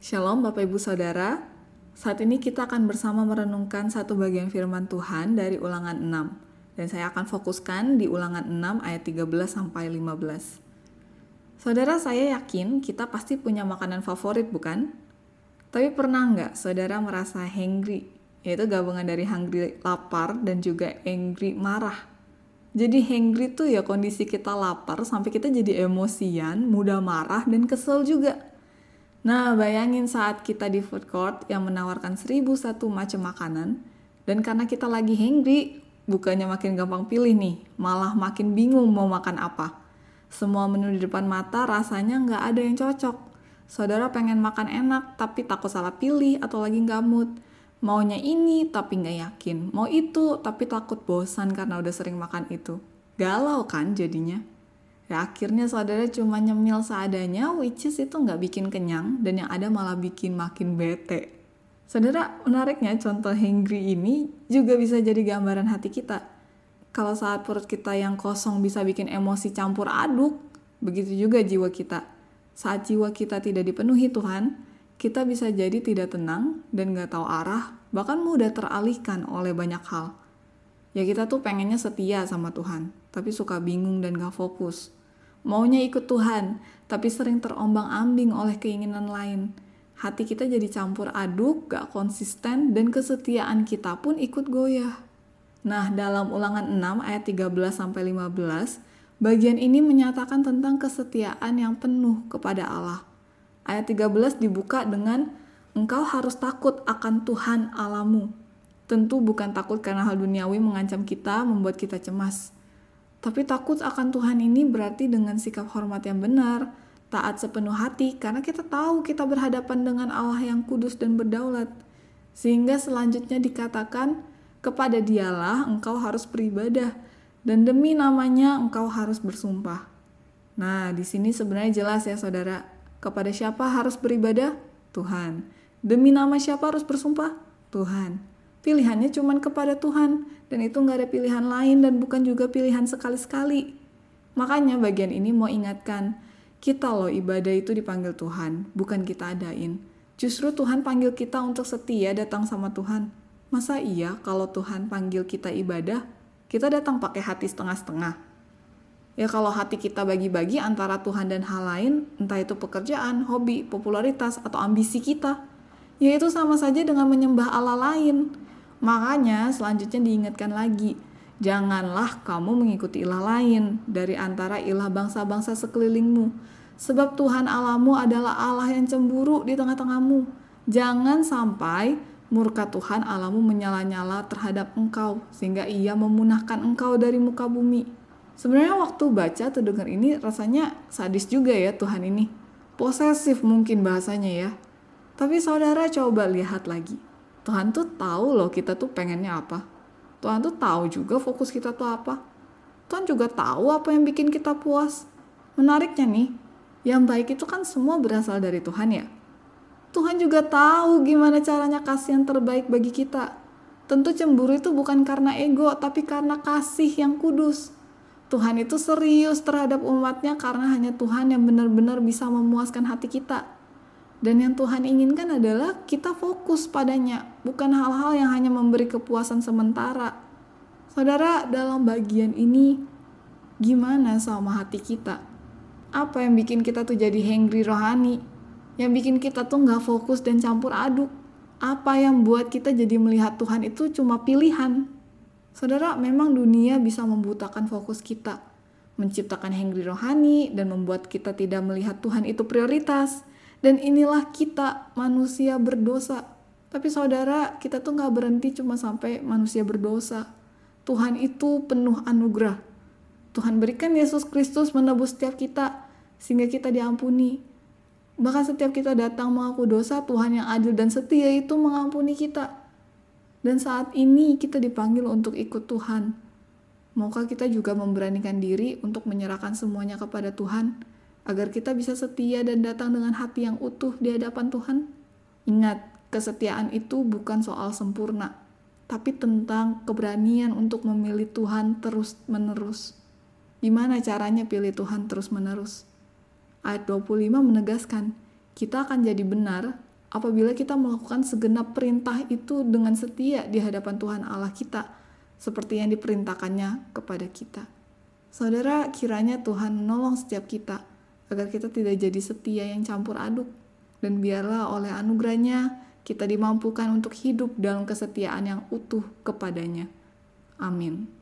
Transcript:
Shalom Bapak Ibu Saudara, saat ini kita akan bersama merenungkan satu bagian firman Tuhan dari Ulangan 6. Dan saya akan fokuskan di Ulangan 6 ayat 13 sampai 15. Saudara, saya yakin kita pasti punya makanan favorit, bukan? Tapi pernah nggak saudara merasa hangry? Yaitu gabungan dari hungry lapar dan juga angry marah. Jadi hangry tuh ya kondisi kita lapar sampai kita jadi emosian, mudah marah dan kesel juga. Nah, bayangin saat kita di food court yang menawarkan 1001 macam makanan, dan karena kita lagi hangry, bukannya makin gampang pilih nih, malah makin bingung mau makan apa. Semua menu di depan mata rasanya nggak ada yang cocok. Saudara pengen makan enak, tapi takut salah pilih atau lagi nggak mood. Maunya ini, tapi nggak yakin. Mau itu, tapi takut bosan karena udah sering makan itu. Galau kan jadinya? Ya akhirnya saudara cuma nyemil seadanya, which is itu nggak bikin kenyang, dan yang ada malah bikin makin bete. Saudara, menariknya contoh hangry ini juga bisa jadi gambaran hati kita. Kalau saat perut kita yang kosong bisa bikin emosi campur aduk, begitu juga jiwa kita. Saat jiwa kita tidak dipenuhi Tuhan, kita bisa jadi tidak tenang dan nggak tahu arah, bahkan mudah teralihkan oleh banyak hal. Ya kita tuh pengennya setia sama Tuhan, tapi suka bingung dan gak fokus. Maunya ikut Tuhan, tapi sering terombang-ambing oleh keinginan lain. Hati kita jadi campur aduk, gak konsisten, dan kesetiaan kita pun ikut goyah. Nah, dalam Ulangan 6 ayat 13-15, bagian ini menyatakan tentang kesetiaan yang penuh kepada Allah. Ayat 13 dibuka dengan, engkau harus takut akan Tuhan Allahmu. Tentu bukan takut karena hal duniawi mengancam kita, membuat kita cemas. Tapi takut akan Tuhan ini berarti dengan sikap hormat yang benar, taat sepenuh hati, karena kita tahu kita berhadapan dengan Allah yang kudus dan berdaulat. Sehingga selanjutnya dikatakan, kepada Dialah engkau harus beribadah, dan demi namanya engkau harus bersumpah. Nah, di sini sebenarnya jelas ya saudara, kepada siapa harus beribadah? Tuhan. Demi nama siapa harus bersumpah? Tuhan. Pilihannya cuma kepada Tuhan, dan itu nggak ada pilihan lain dan bukan juga pilihan sekali-sekali. Makanya bagian ini mau ingatkan, kita loh ibadah itu dipanggil Tuhan, bukan kita adain. Justru Tuhan panggil kita untuk setia datang sama Tuhan. Masa iya kalau Tuhan panggil kita ibadah, kita datang pakai hati setengah-setengah? Ya kalau hati kita bagi-bagi antara Tuhan dan hal lain, entah itu pekerjaan, hobi, popularitas, atau ambisi kita, ya itu sama saja dengan menyembah Allah lain. Makanya selanjutnya diingatkan lagi, janganlah kamu mengikuti ilah lain dari antara ilah bangsa-bangsa sekelilingmu. Sebab Tuhan Allahmu adalah Allah yang cemburu di tengah-tengahmu. Jangan sampai murka Tuhan Allahmu menyala-nyala terhadap engkau, sehingga ia memunahkan engkau dari muka bumi. Sebenarnya waktu baca atau dengar ini rasanya sadis juga ya Tuhan ini. Posesif mungkin bahasanya ya. Tapi saudara coba lihat lagi. Tuhan tuh tahu loh kita tuh pengennya apa. Tuhan tuh tahu juga fokus kita tuh apa. Tuhan juga tahu apa yang bikin kita puas. Menariknya nih, yang baik itu kan semua berasal dari Tuhan ya. Tuhan juga tahu gimana caranya kasih yang terbaik bagi kita. Tentu cemburu itu bukan karena ego, tapi karena kasih yang kudus. Tuhan itu serius terhadap umatnya karena hanya Tuhan yang benar-benar bisa memuaskan hati kita. Dan yang Tuhan inginkan adalah kita fokus padanya, bukan hal-hal yang hanya memberi kepuasan sementara. Saudara, dalam bagian ini, gimana sama hati kita? Apa yang bikin kita tuh jadi hangry rohani? Yang bikin kita tuh gak fokus dan campur aduk? Apa yang buat kita jadi melihat Tuhan itu cuma pilihan? Saudara, memang dunia bisa membutakan fokus kita, menciptakan hangry rohani, dan membuat kita tidak melihat Tuhan itu prioritas. Dan inilah kita manusia berdosa. Tapi saudara, kita tuh gak berhenti cuma sampai manusia berdosa. Tuhan itu penuh anugerah. Tuhan berikan Yesus Kristus menebus setiap kita, sehingga kita diampuni. Bahkan setiap kita datang mengaku dosa, Tuhan yang adil dan setia itu mengampuni kita. Dan saat ini kita dipanggil untuk ikut Tuhan. Maukah kita juga memberanikan diri untuk menyerahkan semuanya kepada Tuhan, agar kita bisa setia dan datang dengan hati yang utuh di hadapan Tuhan? Ingat, kesetiaan itu bukan soal sempurna, tapi tentang keberanian untuk memilih Tuhan terus-menerus. Gimana caranya pilih Tuhan terus-menerus? Ayat 25 menegaskan, kita akan jadi benar apabila kita melakukan segenap perintah itu dengan setia di hadapan Tuhan Allah kita, seperti yang diperintahkannya kepada kita. Saudara, kiranya Tuhan menolong setiap kita, agar kita tidak jadi setia yang campur aduk, dan biarlah oleh anugerahnya kita dimampukan untuk hidup dalam kesetiaan yang utuh kepadanya. Amin.